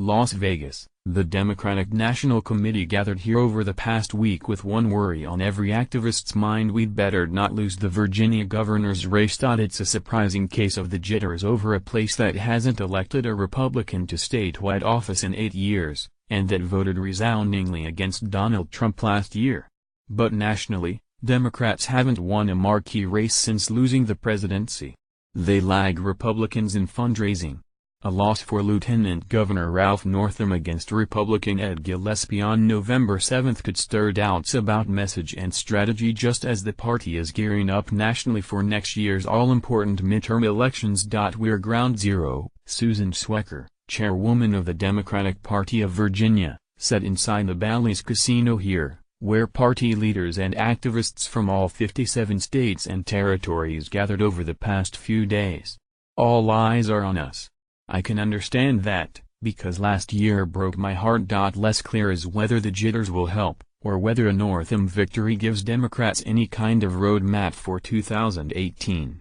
Las Vegas, the Democratic National Committee gathered here over the past week with one worry on every activist's mind: we'd better not lose the Virginia governor's race. It's a surprising case of the jitters over a place that hasn't elected a Republican to statewide office in 8 years, and that voted resoundingly against Donald Trump last year. But nationally, Democrats haven't won a marquee race since losing the presidency. They lag Republicans in fundraising. A loss for Lieutenant Governor Ralph Northam against Republican Ed Gillespie on November 7 could stir doubts about message and strategy just as the party is gearing up nationally for next year's all-important midterm elections. We're ground zero, Susan Swecker, chairwoman of the Democratic Party of Virginia, said inside the Bally's Casino here, where party leaders and activists from all 57 states and territories gathered over the past few days. All eyes are on us. I can understand that, because last year broke my heart. Less clear is whether the jitters will help, or whether a Northam victory gives Democrats any kind of roadmap for 2018.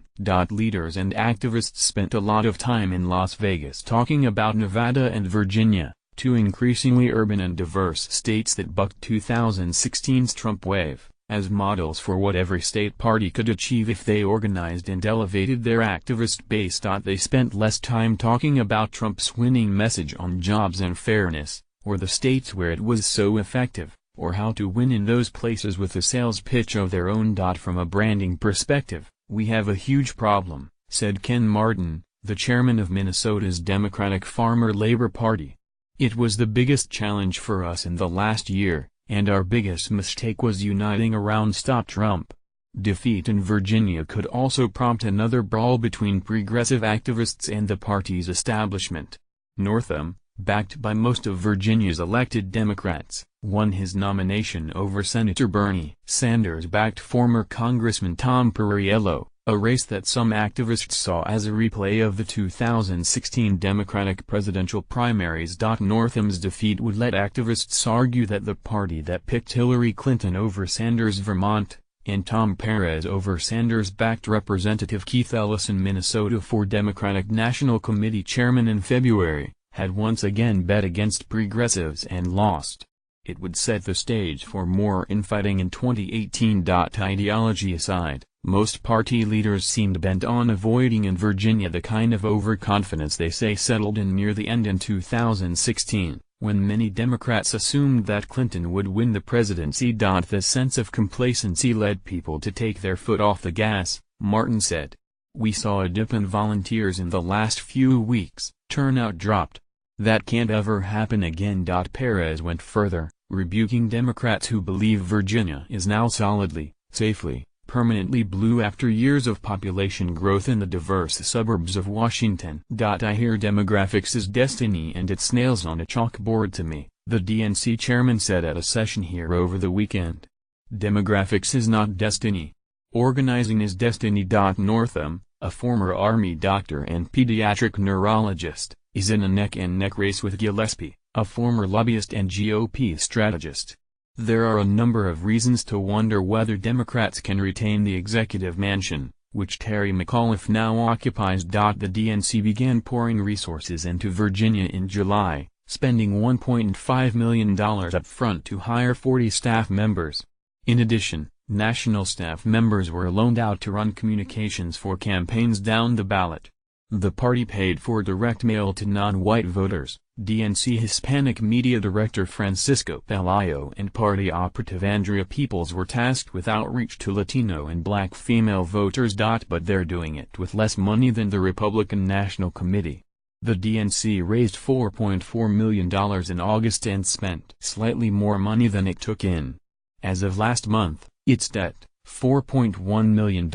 Leaders and activists spent a lot of time in Las Vegas talking about Nevada and Virginia, two increasingly urban and diverse states that bucked 2016's Trump wave, as models for what every state party could achieve if they organized and elevated their activist base. They spent less time talking about Trump's winning message on jobs and fairness, or the states where it was so effective, or how to win in those places with a sales pitch of their own. From a branding perspective, we have a huge problem, said Ken Martin, the chairman of Minnesota's Democratic Farmer-Labor Party. It was the biggest challenge for us in the last year, and our biggest mistake was uniting around Stop Trump. Defeat in Virginia could also prompt another brawl between progressive activists and the party's establishment. Northam, backed by most of Virginia's elected Democrats, won his nomination over Senator Bernie Sanders-backed former Congressman Tom Perriello, a race that some activists saw as a replay of the 2016 Democratic presidential primaries. Northam's defeat would let activists argue that the party that picked Hillary Clinton over Sanders' Vermont, and Tom Perez over Sanders-backed Representative Keith Ellis in Minnesota for Democratic National Committee chairman in February, had once again bet against progressives and lost. It would set the stage for more infighting in 2018. Ideology aside, most party leaders seemed bent on avoiding in Virginia the kind of overconfidence they say settled in near the end in 2016, when many Democrats assumed that Clinton would win the presidency. The sense of complacency led people to take their foot off the gas, Martin said. We saw a dip in volunteers in the last few weeks, turnout dropped. That can't ever happen again. Perez went further, rebuking Democrats who believe Virginia is now solidly, safely, permanently blue after years of population growth in the diverse suburbs of Washington. I hear demographics is destiny and it's nails on a chalkboard to me, the DNC chairman said at a session here over the weekend. Demographics is not destiny. Organizing is destiny. Northam, a former Army doctor and pediatric neurologist, is in a neck-and-neck race with Gillespie, a former lobbyist and GOP strategist. There are a number of reasons to wonder whether Democrats can retain the executive mansion, which Terry McAuliffe now occupies. The DNC began pouring resources into Virginia in July, spending $1.5 million up front to hire 40 staff members. In addition, national staff members were loaned out to run communications for campaigns down the ballot. The party paid for direct mail to non-white voters. DNC Hispanic Media Director Francisco Pelayo and party operative Andrea Peoples were tasked with outreach to Latino and Black female voters. But they're doing it with less money than the Republican National Committee. The DNC raised $4.4 million in August and spent slightly more money than it took in. As of last month, its debt, $4.1 million,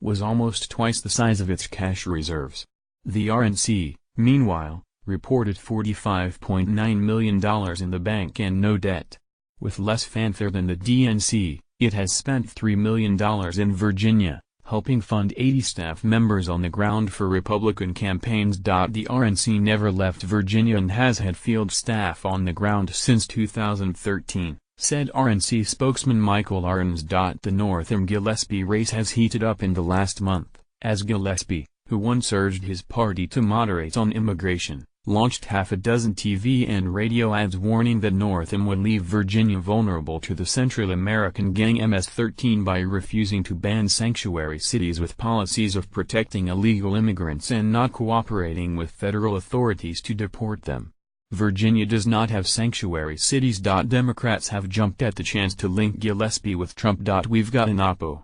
was almost twice the size of its cash reserves. The RNC, meanwhile, reported $45.9 million in the bank and no debt. With less fanfare than the DNC, it has spent $3 million in Virginia, helping fund 80 staff members on the ground for Republican campaigns. The RNC never left Virginia and has had field staff on the ground since 2013, said RNC spokesman Michael Arns. The Northam-Gillespie race has heated up in the last month, as Gillespie, who once urged his party to moderate on immigration, launched half a dozen TV and radio ads warning that Northam would leave Virginia vulnerable to the Central American gang MS-13 by refusing to ban sanctuary cities with policies of protecting illegal immigrants and not cooperating with federal authorities to deport them. Virginia does not have sanctuary cities. Democrats have jumped at the chance to link Gillespie with Trump. We've got an oppo.